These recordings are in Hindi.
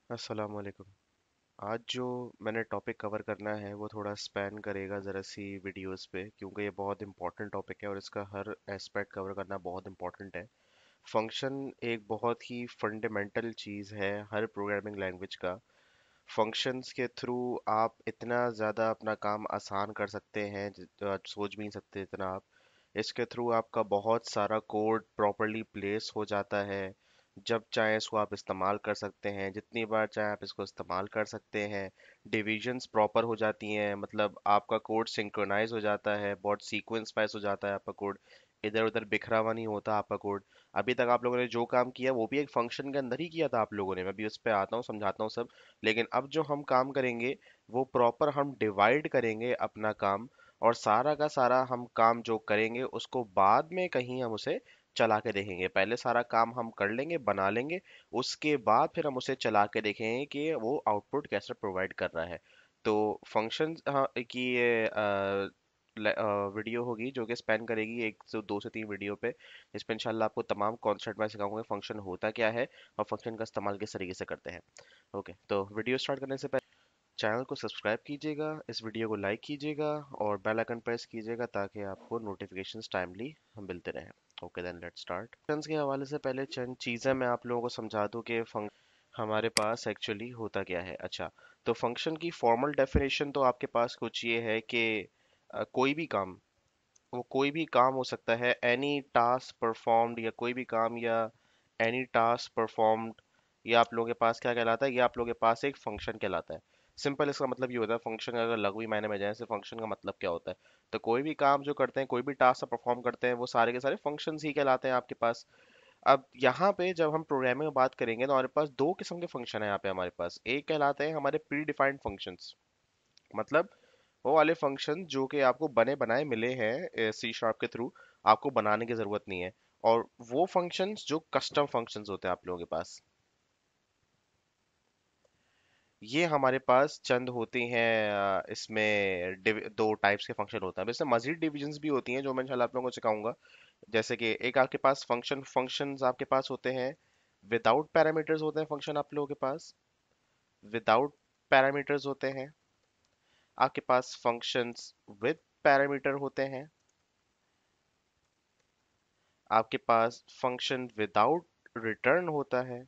अस्सलाम वालेकुम। आज जो मैंने टॉपिक कवर करना है वो थोड़ा स्पैन करेगा ज़रा सी वीडियोस पे, क्योंकि ये बहुत इंपॉर्टेंट टॉपिक है और इसका हर एस्पेक्ट कवर करना बहुत इंपॉर्टेंट है। फंक्शन एक बहुत ही फंडामेंटल चीज़ है हर प्रोग्रामिंग लैंग्वेज का। फंक्शंस के थ्रू आप इतना ज़्यादा अपना काम आसान कर सकते हैं जो आप सोच भी नहीं सकते इतना आप। इसके थ्रू आपका बहुत सारा कोड प्रॉपरली प्लेस हो जाता है। जब चाहे इसको आप इस्तेमाल कर सकते हैं, जितनी बार चाहे आप इसको इस्तेमाल कर सकते हैं। डिविजन्स प्रॉपर हो जाती हैं, मतलब आपका कोड सिंक्रोनाइज हो जाता है, बहुत सीक्वेंस वाइज हो जाता है आपका कोड। इधर उधर बिखरा हुआ नहीं होता आपका कोड। अभी तक आप लोगों ने जो काम किया वो भी एक फंक्शन के अंदर ही किया था आप लोगों ने। मैं भी उस पर आता हूँ, समझाता हूँ सब। लेकिन अब जो हम काम करेंगे वो प्रॉपर हम डिवाइड करेंगे अपना काम, और सारा का सारा हम काम जो करेंगे उसको बाद में कहीं हम उसे चला के देखेंगे। पहले सारा काम हम कर लेंगे, बना लेंगे, उसके बाद फिर हम उसे चला के देखेंगे कि वो आउटपुट कैसे प्रोवाइड कर रहा है। तो फंक्शन की ये वीडियो होगी जो कि स्पेन करेगी एक से दो से तीन वीडियो पे। इसमें इंशाल्लाह आपको तमाम कॉन्सेप्ट मैं सिखाऊंगा फंक्शन होता क्या है और फंक्शन का इस्तेमाल किस तरीके से करते हैं। ओके, तो वीडियो स्टार्ट करने से पहले चैनल को सब्सक्राइब कीजिएगा, इस वीडियो को लाइक कीजिएगा और बेल आइकन प्रेस कीजिएगा ताकि आपको नोटिफिकेशंस टाइमली मिलते रहें। Okay then let's start. Functions के हवाले से पहले चंद चीज़ें मैं आप लोगों को समझा दूं कि हमारे पास एक्चुअली होता क्या है। अच्छा, तो फंक्शन की फॉर्मल डेफिनेशन तो आपके पास कुछ ये है कि कोई भी काम, वो कोई भी काम हो सकता है, एनी टास्क परफॉर्म्ड, या कोई भी काम, या एनी टास्क परफॉर्म्ड। ये आप लोगों के पास क्या कहलाता है? ये आप लोगों के पास एक फंक्शन कहलाता है। सिंपल इसका मतलब ये होता है, फंक्शन अगर लघु मायने में जाए से फंक्शन का मतलब क्या होता है। तो कोई भी काम जो करते हैं, कोई भी टास्क परफॉर्म करते हैं, वो सारे के सारे फंक्शंस ही कहलाते हैं आपके पास। अब यहाँ पे जब हम प्रोग्रामिंग में बात करेंगे तो हमारे पास दो किस्म के फंक्शन है यहाँ पे हमारे पास। एक कहलाते हैं हमारे प्री डिफाइंड फंक्शंस, मतलब वो वाले फंक्शन जो कि आपको बने बनाए मिले हैं सी शार्प के थ्रू, आपको बनाने की जरूरत नहीं है। और वो फंक्शंस जो कस्टम फंक्शंस होते हैं आप लोगों के पास, ये हमारे पास चंद होती हैं। इसमें दो टाइप्स के फंक्शन होते हैं। वैसे मजीद डिविजन्स भी होती हैं जो मैं इंशाल्लाह आप लोगों को सिखाऊंगा। जैसे कि एक आपके पास फंक्शंस आपके पास होते हैं विदाउट पैरामीटर्स, होते हैं फंक्शन आप लोगों के पास विदाउट पैरामीटर्स होते हैं। आपके पास फंक्शंस विद पैरामीटर होते हैं। आपके पास फंक्शन विदाउट रिटर्न होता है,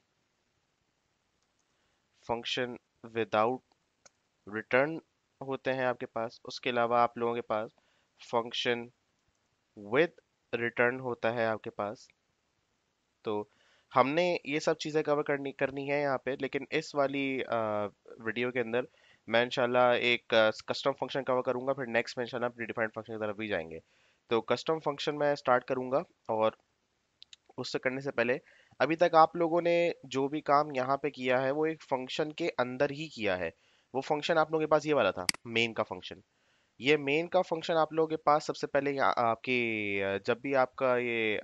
फंक्शन विदाउट रिटर्न होते हैं आपके पास। उसके अलावा आप लोगों के पास फंक्शन विद रिटर्न होता है आपके पास। तो हमने ये सब चीज़ें कवर करनी करनी है यहाँ पे, लेकिन इस वाली वीडियो के अंदर मैं इंशाल्लाह एक कस्टम फंक्शन कवर करूंगा, फिर नेक्स्ट में इंशाल्लाह प्रीडिफाइंड फंक्शन की तरफ भी जाएंगे। तो कस्टम फंक्शन मैं स्टार्ट करूंगा, और उससे करने से पहले अभी तक आप लोगों ने जो भी काम यहाँ पे किया है वो एक फंक्शन के अंदर ही किया है। वो फंक्शन आप लोगों के पास ये वाला था, मेन का फंक्शन। ये मेन का फंक्शन आप लोगों के पास सबसे पहले आपकी जब भी आपका ये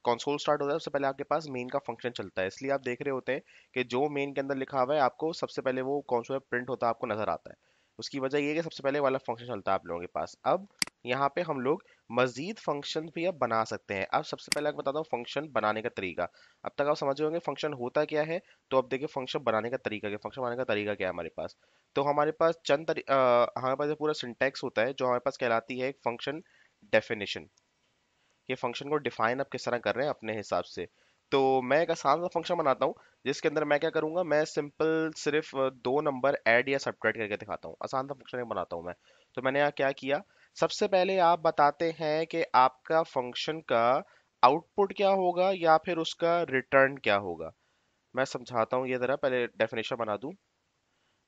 कंसोल स्टार्ट होता है उससे पहले आपके पास मेन का फंक्शन चलता है। इसलिए आप देख रहे होते हैं कि जो मेन के अंदर लिखा हुआ है आपको सबसे पहले वो कंसोल प्रिंट होता है, आपको नजर आता है। उसकी वजह ये है कि सबसे पहले वाला फंक्शन चलता है आप लोगों के पास। अब यहाँ पे हम लोग मजीद फंक्शन भी अब बना सकते हैं। अब सबसे पहले आपको बताता हूँ फंक्शन बनाने का तरीका। अब तक आप समझ रहे होंगे फंक्शन होता क्या है, तो अब देखिए फंक्शन बनाने का तरीका क्या, फंक्शन बनाने का तरीका क्या है हमारे पास। तो हमारे पास हमारे पास ये पूरा सिंटैक्स होता है जो हमारे पास कहलाती है एक फंक्शन डेफिनेशन। ये फंक्शन को डिफाइन आप किस तरह कर रहे हैं अपने हिसाब से। तो मैं एक आसान सा फंक्शन बनाता हूँ जिसके अंदर मैं क्या करूंगा, मैं सिंपल सिर्फ दो नंबर ऐड या सब्ट्रैक्ट करके दिखाता हूँ। आसान सा फंक्शन बनाता हूँ मैं। तो मैंने यहाँ क्या किया, सबसे पहले आप बताते हैं कि आपका फंक्शन का आउटपुट क्या होगा या फिर उसका रिटर्न क्या होगा। मैं समझाता हूँ, ये जरा पहले डेफिनेशन बना दूं।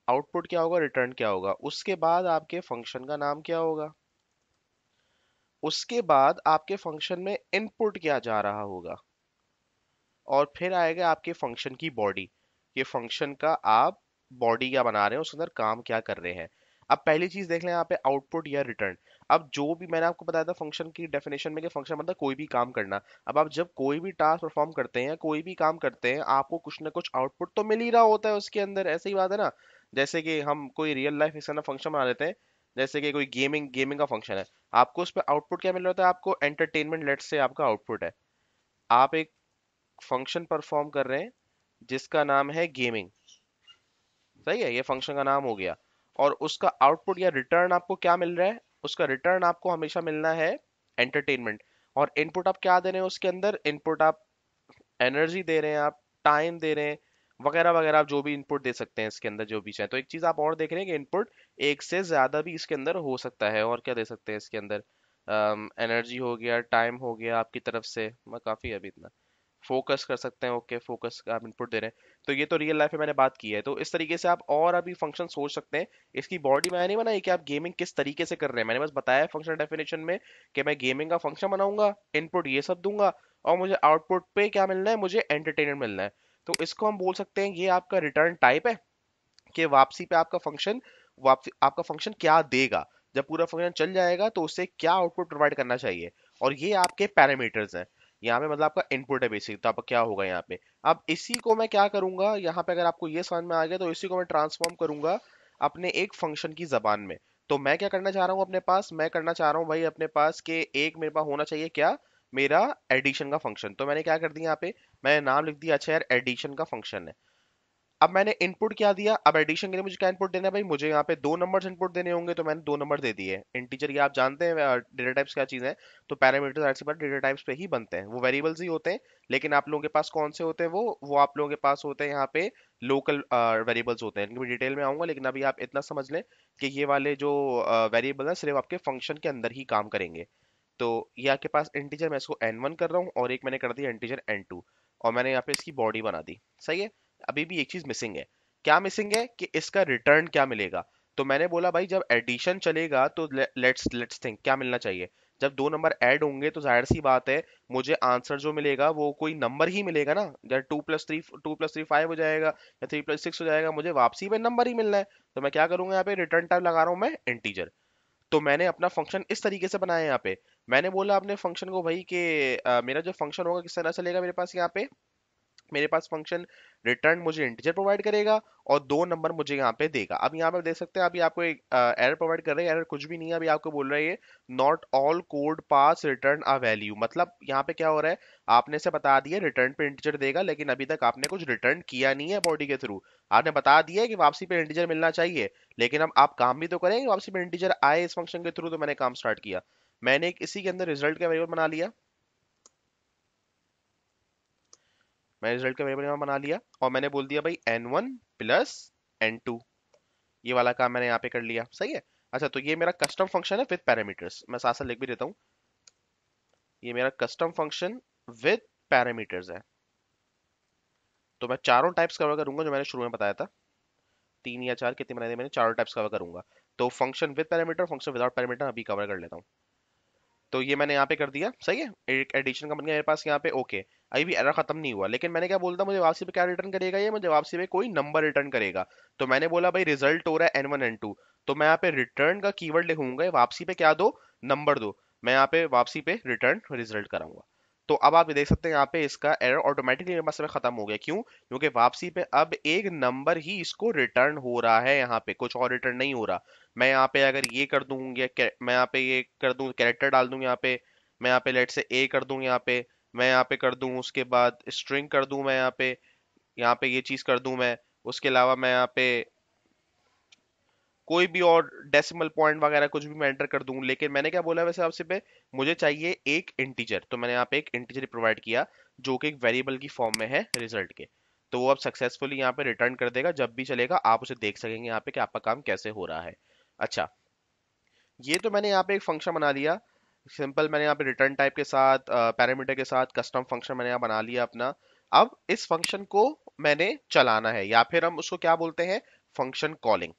आउटपुट क्या होगा, रिटर्न क्या होगा, उसके बाद आपके फंक्शन का नाम क्या होगा, उसके बाद आपके फंक्शन में इनपुट क्या जा रहा होगा, और फिर आएगा आपके फंक्शन की बॉडी। ये फंक्शन का आप बॉडी क्या बना रहे हैं, उसके अंदर काम क्या कर रहे हैं। अब पहली चीज देख लें यहाँ पे, आउटपुट या रिटर्न। अब जो भी मैंने आपको बताया था फंक्शन की डेफिनेशन में कि फंक्शन मतलब कोई भी काम करना। अब आप जब कोई भी टास्क परफॉर्म करते हैं, कोई भी काम करते हैं, आपको कुछ ना कुछ आउटपुट तो मिल ही रहा होता है उसके अंदर। ऐसी ही बात है ना। जैसे कि हम कोई रियल लाइफ इसका फंक्शन बना लेते हैं, जैसे कि कोई गेमिंग गेमिंग का फंक्शन है। आपको उस पर आउटपुट क्या मिल रहा होता है, आपको एंटरटेनमेंट लेट से आपका आउटपुट है। आप एक फंक्शन परफॉर्म कर रहे हैं जिसका नाम है गेमिंग। सही है, ये फंक्शन का नाम हो गया। और उसका आउटपुट या रिटर्न आपको क्या मिल रहा है? उसका रिटर्न आपको हमेशा मिलना है एंटरटेनमेंट। और इनपुट आप क्या दे रहे हैं उसके अंदर? इनपुट आप एनर्जी दे रहे हैं, आप टाइम दे रहे हैं, वगैरह वगैरह, आप जो भी इनपुट दे सकते हैं इसके अंदर जो भी चाहे। तो एक चीज आप और देख रहे हैं कि इनपुट एक से ज्यादा भी इसके अंदर हो सकता है। और क्या दे सकते हैं इसके अंदर? एनर्जी हो गया, टाइम हो गया आपकी तरफ से, मैं काफी है अभी इतना। फोकस कर सकते हैं, ओके, फोकस का आप इनपुट दे रहे हैं। तो ये तो रियल लाइफ में मैंने बात की है। तो इस तरीके से आप और अभी फंक्शन सोच सकते हैं। इसकी बॉडी मैंने नहीं बनाई कि आप गेमिंग किस तरीके से कर रहे हैं, मैंने बस बताया फंक्शन डेफिनेशन में कि मैं गेमिंग का फंक्शन बनाऊंगा, इनपुट ये सब दूंगा, और मुझे आउटपुट पे क्या मिलना है? मुझे एंटरटेनमेंट मिलना है। तो इसको हम बोल सकते हैं ये आपका रिटर्न टाइप है, कि वापसी पे आपका फंक्शन, वापसी आपका फंक्शन क्या देगा, जब पूरा फंक्शन चल जाएगा तो उससे क्या आउटपुट प्रोवाइड करना चाहिए। और ये आपके पैरामीटर्स हैं। यहाँ पे मतलब आपका इनपुट है बेसिक, तो आपका क्या होगा यहाँ पे। अब इसी को मैं क्या करूंगा यहाँ पे, अगर आपको ये समझ में आ गया, तो इसी को मैं ट्रांसफॉर्म करूंगा अपने एक फंक्शन की जबान में। तो मैं क्या करना चाह रहा हूँ अपने पास? मैं करना चाह रहा हूँ भाई अपने पास के एक मेरे पास होना चाहिए क्या? मेरा एडिशन का फंक्शन। तो मैंने क्या कर दिया यहाँ पे, मैंने नाम लिख दिया, अच्छा यार एडिशन का फंक्शन है। अब मैंने इनपुट क्या दिया? अब एडिशन के लिए मुझे क्या इनपुट देना है भाई? मुझे यहाँ पे दो नंबर्स इनपुट देने होंगे, तो मैंने दो नंबर दे दिए। इंटीजर, ये आप जानते हैं डेटा टाइप्स क्या चीज़ है। तो पैरामीटर्स ऐसे पर डेटा टाइप्स पे ही बनते हैं, वो वेरिएबल्स ही होते हैं। लेकिन आप लोगों के पास कौन से होते हैं? वो आप लोगों के पास होते हैं यहाँ पे लोकल वेरिएबल्स होते हैं। इनकी मैं डिटेल में आऊंगा, लेकिन अभी आप इतना समझ लें कि ये वाले जो वेरिएबल है सिर्फ आपके फंक्शन के अंदर ही काम करेंगे। तो ये आपके पास इंटीजर, मैं इसको n1 कर रहा हूँ, और एक मैंने कर दिया इंटीजर n2। और मैंने यहाँ पे इसकी बॉडी बना दी। सही है। अभी भी एक चीज मिसिंग है। क्या मिसिंग है? कि इसका रिटर्न क्या मिलेगा। तो मैंने बोला भाई जब एडिशन चलेगा तो लेट्स थिंक क्या मिलना चाहिए। जब दो नंबर ऐड होंगे तो जाहिर सी बात है मुझे आंसर जो मिलेगा वो कोई नंबर ही मिलेगा ना। जब 2+3 5 हो जाएगा, या 3+6 हो जाएगा, मुझे वापसी में नंबर ही मिलना है। तो मैं क्या करूंगा यहाँ पे? रिटर्न टाइप लगा रहा हूँ मैं इंटीजर। तो मैंने अपना फंक्शन इस तरीके से बनाया है यहाँ पे। मैंने बोला अपने फंक्शन को भाई कि मेरा जो फंक्शन होगा किस तरह चलेगा मेरे पास यहाँ पे। मेरे पास फंक्शन रिटर्न मुझे इंटीजर प्रोवाइड करेगा, और दो नंबर मुझे यहाँ पे देगा। अब यहाँ पे देख सकते हैं, अभी आपको एक एरर प्रोवाइड कर रहे हैं। एरर कुछ भी नहीं है, अभी आपको बोल रहा है ये not all code pass return a value. मतलब यहाँ पे क्या हो रहा है? आपने से बता दिया रिटर्न पे इंटीजर देगा, लेकिन अभी तक आपने कुछ रिटर्न किया नहीं है बॉडी के थ्रू। आपने बता दिया है कि वापसी पे इंटीजर मिलना चाहिए, लेकिन अब आप काम भी तो करेंगे वापसी पे इंटीजर आए इस फंक्शन के थ्रू। तो मैंने काम स्टार्ट किया। मैंने एक इसी के अंदर रिजल्ट का वेरिएबल बना लिया। मैंने रिजल्ट का वेरिएबल यहाँ बना लिया, और मैंने बोल दिया भाई n1 प्लस n2। ये वाला काम मैंने यहाँ पे कर लिया। सही है। अच्छा, तो ये मेरा कस्टम फंक्शन है विद पैरामीटर्स। मैं साथ साथ लिख भी देता हूँ, ये मेरा कस्टम फंक्शन विद पैरामीटर्स है। तो मैं चारों टाइप्स कवर करूंगा जो मैंने शुरू में बताया था। तीन या चार, कितने बनाए थे मैंने? चारों टाइप्स कवर करूंगा। तो function with parameter, function without parameter अभी कवर कर लेता हूँ। तो ये मैंने यहाँ पे कर दिया। सही है। एक एडिशन का बन गया मेरे पास यहाँ पे। ओके, अभी भी एरर खत्म नहीं हुआ, लेकिन मैंने क्या बोलता, मुझे वापसी पे क्या रिटर्न करेगा? ये मुझे वापसी पे कोई नंबर रिटर्न करेगा। तो मैंने बोला भाई रिजल्ट हो रहा है n1 n2। तो मैं यहाँ पे रिटर्न का कीवर्ड लिखूंगा, वापसी पे क्या दो? नंबर दो। मैं यहाँ पे वापसी पे रिटर्न रिजल्ट कराऊंगा। तो अब आप देख सकते हैं यहाँ पे इसका एरर ऑटोमेटिकली मेरे पास में खत्म हो गया। क्यों? क्योंकि वापसी पे अब एक नंबर ही इसको रिटर्न हो रहा है, यहाँ पे कुछ और रिटर्न नहीं हो रहा। मैं यहाँ पे अगर ये कर दूं, मैं यहाँ पे ये कर दूं, कैरेक्टर डाल दूं यहाँ पे, मैं यहाँ पे लेट से ए कर दूं यहाँ पे, मैं यहाँ पे कर दूं, उसके बाद स्ट्रिंग कर दूं मैं यहाँ पे ये चीज कर दूं मैं। उसके अलावा मैं यहाँ पे कोई भी और डेसिमल पॉइंट वगैरह कुछ भी मैं एंटर कर दूं। लेकिन मैंने क्या बोला वैसे आपसे पे, मुझे चाहिए एक इंटीजर। तो मैंने यहाँ पे एक इंटीजर प्रोवाइड किया जो कि एक वेरिएबल की फॉर्म में है रिजल्ट के। तो वो अब सक्सेसफुली यहाँ पे रिटर्न कर देगा। जब भी चलेगा आप उसे देख सकेंगे यहाँ पे कि आपका काम कैसे हो रहा है। अच्छा, ये तो मैंने यहाँ पे एक फंक्शन बना लिया सिंपल। मैंने यहाँ पे रिटर्न टाइप के साथ, पैरामीटर के साथ कस्टम फंक्शन मैंने यहाँ बना लिया अपना। अब इस फंक्शन को मैंने चलाना है, या फिर हम उसको क्या बोलते हैं? Function calling.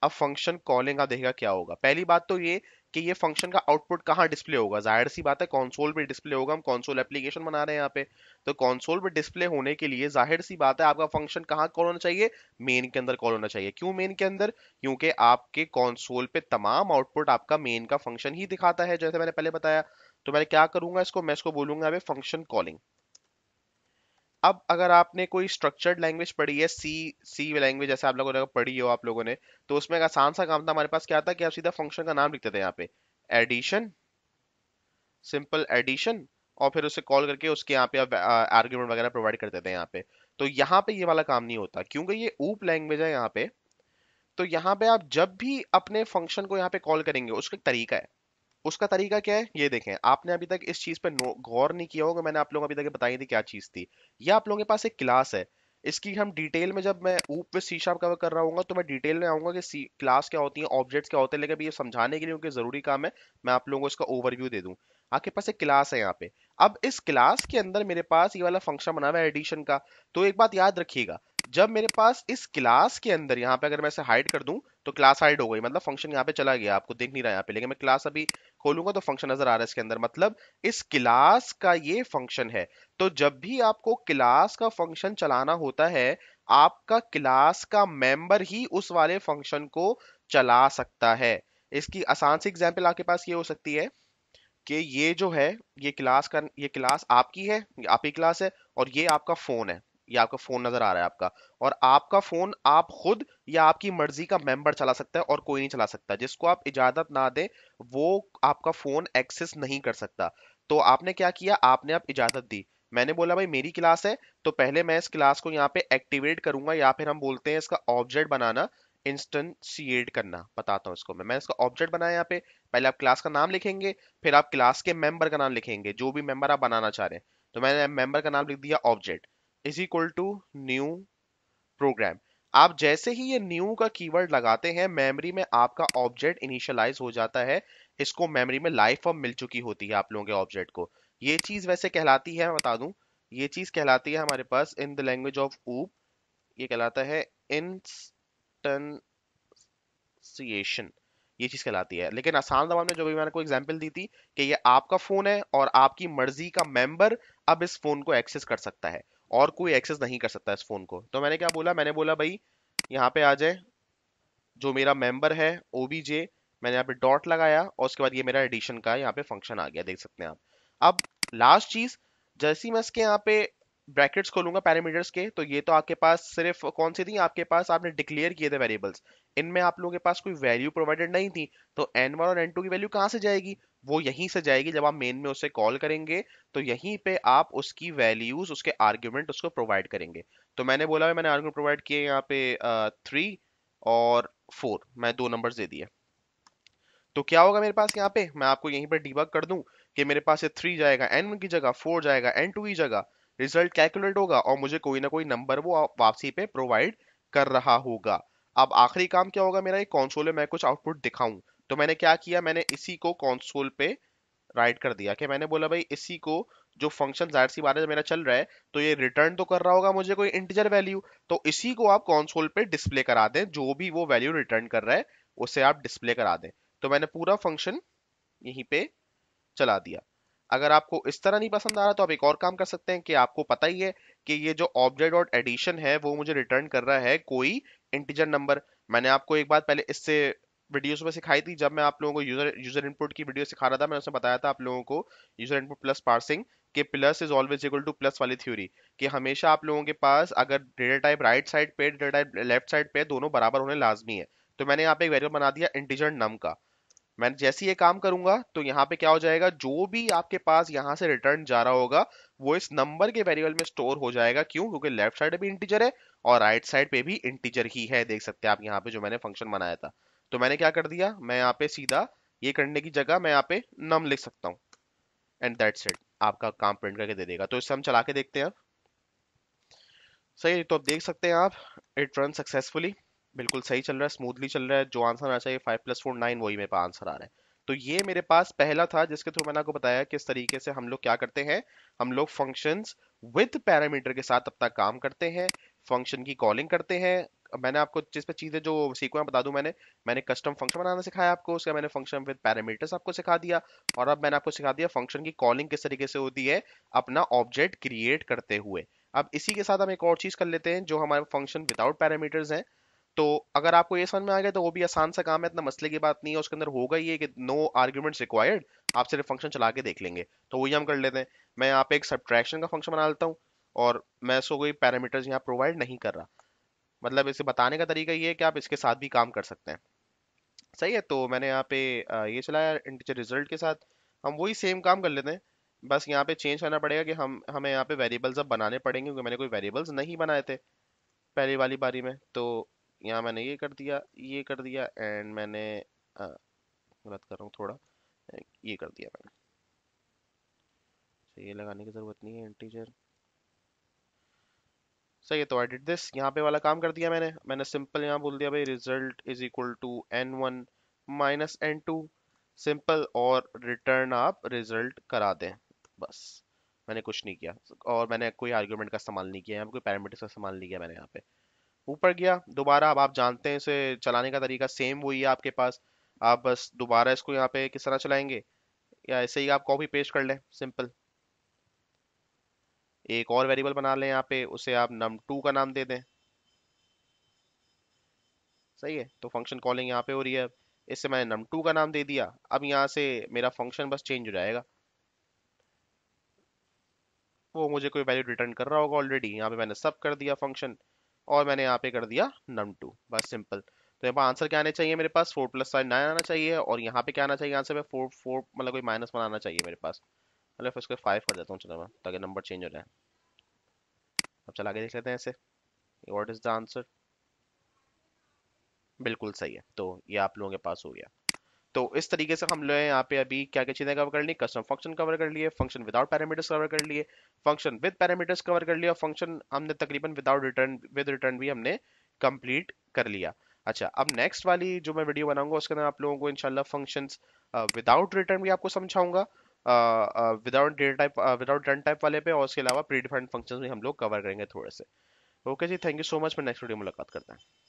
अब फंक्शन कॉलिंग का देखिएगा क्या होगा। पहली बात तो ये कि ये फंक्शन का आउटपुट कहाँ डिस्प्ले होगा? जाहिर सी बात है कंसोल पे डिस्प्ले होगा। हम कंसोल एप्लीकेशन बना रहे हैं यहाँ पे। तो कंसोल पे डिस्प्ले होने के लिए जाहिर सी बात है आपका फंक्शन कहाँ कॉल होना चाहिए? मेन के अंदर कॉल होना चाहिए। क्यों मेन के अंदर? क्योंकि आपके कंसोल पे तमाम आउटपुट आपका मेन का फंक्शन ही दिखाता है, जैसे मैंने पहले बताया। तो मैं क्या करूंगा इसको, मैं इसको बोलूंगा अभी फंक्शन कॉलिंग। अब अगर आपने कोई स्ट्रक्चर्ड लैंग्वेज पढ़ी है, सी सी लैंग्वेज जैसे आप लोगों ने पढ़ी हो आप लोगों ने, तो उसमें एक आसान सा काम था हमारे पास। क्या था कि आप सीधा फंक्शन का नाम लिखते थे यहाँ पे, एडिशन, सिंपल एडिशन, और फिर उसे कॉल करके उसके यहाँ पे आप आर्ग्यूमेंट वगैरह प्रोवाइड कर देते हैं यहाँ पे। तो यहाँ पे ये वाला काम नहीं होता क्योंकि ये ऊप लैंग्वेज है यहाँ पे। तो यहाँ पे आप जब भी अपने फंक्शन को यहाँ पे कॉल करेंगे उसका एक तरीका है। उसका तरीका क्या है ये देखें। आपने अभी तक इस चीज पे गौर नहीं किया होगा, मैंने आप लोगों को अभी तक बताई थी क्या चीज थी। ये आप लोगों के पास एक क्लास है। इसकी हम डिटेल में, जब मैं ऊप पे सी शार्प कवर कर रहा हूँ तो मैं डिटेल में आऊंगा कि सी क्लास क्या होती है, ऑब्जेक्ट्स क्या होते हैं, लेकिन अभी ये समझाने के लिए क्योंकि जरूरी काम है, मैं आप लोगों को इसका ओवरव्यू दे दूं। आपके पास एक क्लास है यहाँ पे। अब इस क्लास के अंदर मेरे पास ये वाला फंक्शन बना हुआ है एडिशन का। तो एक बात याद रखिएगा, जब मेरे पास इस क्लास के अंदर यहाँ पे अगर मैं इसे हाइड कर दूं तो क्लास हाइड हो गई, मतलब फंक्शन यहाँ पे चला गया, आपको दिख नहीं रहा यहाँ पे, लेकिन मैं क्लास अभी खोलूंगा तो फंक्शन नजर आ रहा है इसके अंदर, मतलब इस क्लास का ये फंक्शन है। तो जब भी आपको क्लास का फंक्शन चलाना होता है, आपका क्लास का मेंबर ही उस वाले फंक्शन को चला सकता है। इसकी आसान सी एग्जांपल आपके पास ये हो सकती है कि ये जो है, ये क्लास आपकी है, ये आपकी क्लास है, और ये आपका फोन है। ये आपका फोन नजर आ रहा है आपका। और आपका फोन आप खुद या आपकी मर्जी का मेंबर चला सकता है और कोई नहीं चला सकता। जिसको आप इजाजत ना दें वो आपका फोन एक्सेस नहीं कर सकता। तो आपने क्या किया, आपने आप इजाजत दी। मैंने बोला भाई मेरी क्लास है, तो पहले मैं इस क्लास को यहाँ पे एक्टिवेट करूंगा, या फिर हम बोलते हैं इसका ऑब्जेक्ट बनाना, इंस्टेंशिएट करना। बताता हूँ इसको मैं इसका ऑब्जेक्ट बनाया यहाँ पे। पहले आप क्लास का नाम लिखेंगे, फिर आप क्लास के मेंबर का नाम लिखेंगे, जो भी मेंबर आप बनाना चाह रहे हैं। तो मैंने मेंबर का नाम लिख दिया object is equal to new program. आप जैसे ही ये न्यू का कीवर्ड लगाते हैं, मेमोरी में आपका ऑब्जेक्ट इनिशियलाइज हो जाता है। इसको मेमोरी में लाइफ अब मिल चुकी होती है आप लोगों के ऑब्जेक्ट को। ये चीज वैसे कहलाती है, मैं बता दूं, ये चीज कहलाती है हमारे पास इन द लैंग्वेज ऑफ ऊप, ये कहलाता है इंस्टेंसिएशन। ये चीज कहलाती है। लेकिन आसान जबान में जो भी मैंने को एग्जांपल दी थी कि ये आपका फोन है और आपकी मर्जी का मेंबर अब इस फोन को एक्सेस कर सकता है, और कोई एक्सेस नहीं कर सकता इस फोन को। तो मैंने क्या बोला, मैंने बोला भाई यहाँ पे आ जाए जो मेरा मेंबर है ओबीजे। मैंने यहाँ पे डॉट लगाया और उसके बाद ये मेरा एडिशन का यहाँ पे फंक्शन आ गया, देख सकते हैं आप। अब लास्ट चीज, जैसे ही मैं इसके यहाँ पे ब्रैकेट्स खोलूंगा पैरामीटर्स के, तो ये तो आपके पास सिर्फ कौन सी थी, आपके पास आपने डिक्लेयर किए थे वेरिएबल्स। इनमें आप लोगों के पास कोई वैल्यू प्रोवाइडेड नहीं थी। तो n1 और n2 की वैल्यू कहाँ से जाएगी, वो यहीं से जाएगी। जब आप मेन में उसे कॉल करेंगे तो यहीं पे आप उसकी वैल्यूज, उसके आर्ग्यूमेंट उसको प्रोवाइड करेंगे। तो मैंने बोला मैंने आर्ग्यूमेंट प्रोवाइड किए यहाँ पे 3 और 4, मैं दो नंबर्स दे दिए। तो क्या होगा मेरे पास यहाँ पे, मैं आपको यहीं पर डिबग कर दूं कि मेरे पास ये 3 जाएगा n1 की जगह, 4 जाएगा n2 की जगह। रिजल्ट कैलकुलेट होगा और मुझे कोई ना कोई नंबर वो वापसी पे प्रोवाइड कर रहा होगा। अब आखिरी काम क्या होगा मेरा, एक कंसोल में मैं कुछ आउटपुट दिखाऊं। तो मैंने क्या किया, मैंने इसी को कंसोल पे राइट कर दिया कि मैंने बोला भाई इसी को, जो फंक्शन जाहिर सी बात है मेरा चल रहा है, तो ये रिटर्न तो कर रहा होगा मुझे कोई इंटीजर वैल्यू। तो इसी को आप कंसोल पे डिस्प्ले करा दें, जो भी वो वैल्यू रिटर्न कर रहा है उसे आप डिस्प्ले करा दें। तो मैंने पूरा फंक्शन यहीं पे चला दिया। अगर आपको इस तरह नहीं पसंद आ रहा तो आप एक और काम कर सकते हैं कि आपको पता ही है कि ये जो ऑब्जेक्ट डॉट एडिशन है वो मुझे रिटर्न कर रहा है कोई इंटीजर नंबर। मैंने आपको एक बात पहले इससे वीडियोस में सिखाई थी, जब मैं आप लोगों को यूजर यूजर इनपुट की वीडियो सिखा रहा था, मैंने उसमें बताया था आप लोगों को यूजर इनपुट प्लस पार्सिंग के plus is always equal two plus वाली थ्योरी, कि हमेशा आप लोगों के पास अगर डेटा टाइप राइट साइड पे डेटा टाइप लेफ्ट साइड पे दोनों बराबर होने लाजमी है। तो मैंने यहाँ पे एक वेरिएबल बना दिया इंटीजर नम का। मैं जैसे ये काम करूंगा तो यहाँ पे क्या हो जाएगा, जो भी आपके पास यहाँ से रिटर्न जा रहा होगा वो इस नंबर के वेरिएबल में स्टोर हो जाएगा। क्यों, क्योंकि लेफ्ट साइड पे भी इंटीजर है और राइट साइड पे भी इंटीजर ही है। देख सकते हैं आप यहाँ पे जो मैंने फंक्शन बनाया था। तो मैंने क्या कर दिया, मैं यहाँ पे सीधा ये करने की जगह मैं यहाँ पे नम लिख सकता हूँ, एंड दैट्स इट। आपका काम प्रिंट करके दे देगा। तो इससे हम चला के देखते हैं। सही है, तो आप देख सकते हैं आप, इट रन सक्सेसफुली, बिल्कुल सही चल रहा है, स्मूथली चल रहा है। जो आंसर आना चाहिए 5 + 4 9, वही मेरे पास आंसर आ रहा है। तो ये मेरे पास पहला था जिसके थ्रू मैंने आपको बताया किस तरीके से हम लोग क्या करते हैं। हम लोग फंक्शंस विद पैरामीटर के साथ अपना काम करते हैं, फंक्शन की कॉलिंग करते हैं। अब मैंने आपको जिस पे चीजें जो सीखो मैं बता दूं, मैंने कस्टम फंक्शन बनाना सिखाया आपको, उसका मैंने फंक्शन विद पैरामीटर्स आपको सिखा दिया। और अब मैंने आपको सिखा दिया फंक्शन की कॉलिंग किस तरीके से होती है अपना ऑब्जेक्ट क्रिएट करते हुए। अब इसी के साथ हम एक और चीज कर लेते हैं, जो हमारे फंक्शन विदाउट पैरामीटर्स हैं। तो अगर आपको ये समझ में आ गया तो वो भी आसान सा काम है, इतना मसले की बात नहीं है। उसके अंदर होगा ये कि नो आर्ग्यूमेंट्स रिक्वायर्ड, आप सिर्फ फंक्शन चला के देख लेंगे। तो वही हम कर लेते हैं। मैं यहाँ पे एक सब्ट्रैक्शन का फंक्शन बना लेता हूँ, और मैं इसको कोई पैरामीटर्स यहाँ प्रोवाइड नहीं कर रहा। मतलब इसे बताने का तरीका ये है कि आप इसके साथ भी काम कर सकते हैं। सही है, तो मैंने यहाँ पे ये चलाया इंटीजर रिजल्ट के साथ। हम वही सेम काम कर लेते हैं। बस यहाँ पे चेंज करना पड़ेगा कि हमें यहाँ पे वेरिएबल्स अब बनाने पड़ेंगे, क्योंकि मैंने कोई वेरिएबल्स नहीं बनाए थे पहली वाली बारी में। तो यहाँ मैंने ये कर दिया एंड मैंने गलत कर रहा हूँ थोड़ा, ये कर दिया मैंने। तो ये लगाने की जरूरत नहीं है इंटीजर। सही है, तो आई डिड दिस, यहाँ पे वाला काम कर दिया मैंने सिंपल यहाँ बोल दिया भाई result is equal to n1 minus n2, simple, और रिटर्न आप रिजल्ट करा दें, बस। मैंने कुछ नहीं किया, और मैंने कोई आर्गुमेंट का इस्तेमाल नहीं किया यहाँ पे, कोई पैरामीटर्स का इस्तेमाल नहीं किया मैंने यहाँ पे। ऊपर गया दोबारा, अब आप जानते हैं इसे चलाने का तरीका सेम वही है आपके पास। आप बस दोबारा इसको यहाँ पे किस तरह चलाएंगे, या ऐसे ही आप कॉपी पेस्ट कर लें सिंपल। एक और वेरिएबल बना लें यहाँ पे, उसे आप num2 का नाम दे दें। सही है, तो फंक्शन कॉलिंग यहाँ पे हो रही है। इससे मैंने num2 का नाम दे दिया, अब यहाँ से मेरा फंक्शन बस चेंज हो जाएगा। वो मुझे कोई वैल्यू रिटर्न कर रहा होगा ऑलरेडी, यहाँ पे मैंने सब कर दिया फंक्शन, और मैंने यहाँ पे कर दिया num2, बस सिंपल। तो यहाँ पर आंसर क्या आने चाहिए मेरे पास, 4 + 9 आना चाहिए, और यहाँ पे क्या आना चाहिए आंसर में, फोर फोर मतलब कोई माइनस बनाना चाहिए मेरे पास। मतलब फिर उसको 5 कर देता हूँ चलो मैं, ताकि नंबर चेंज हो जाए। अब चला के देख लेते हैं ऐसे, व्हाट इज द आंसर। बिल्कुल सही है, तो ये आप लोगों के पास हो गया। तो इस तरीके से हम लोग यहाँ पे अभी क्या क्या चीजें कवर कर ली, कस्टम फंक्शन कवर कर लिए, फंक्शन विदाउट पैरामीटर्स कवर कर लिए, फंक्शन विद पैरामीटर्स कवर कर लिया, फंक्शन हमने तकरीबन विदाउट रिटर्न विद रिटर्न भी हमने कंप्लीट कर लिया। अच्छा, अब नेक्स्ट वाली जो मैं वीडियो बनाऊंगा उसके अंदर आप लोगों को इंशाल्लाह फंक्शंस विदाउट रिटर्न भी आपको समझाऊंगा, without data type without return type वाले पे, और उसके अलावा प्री डिफाइंड फंक्शंस भी हम लोग कवर करेंगे थोड़े से। ओके जी, थैंक यू सो मच, मैं नेक्स्ट वीडियो में मुलाकात करते हैं।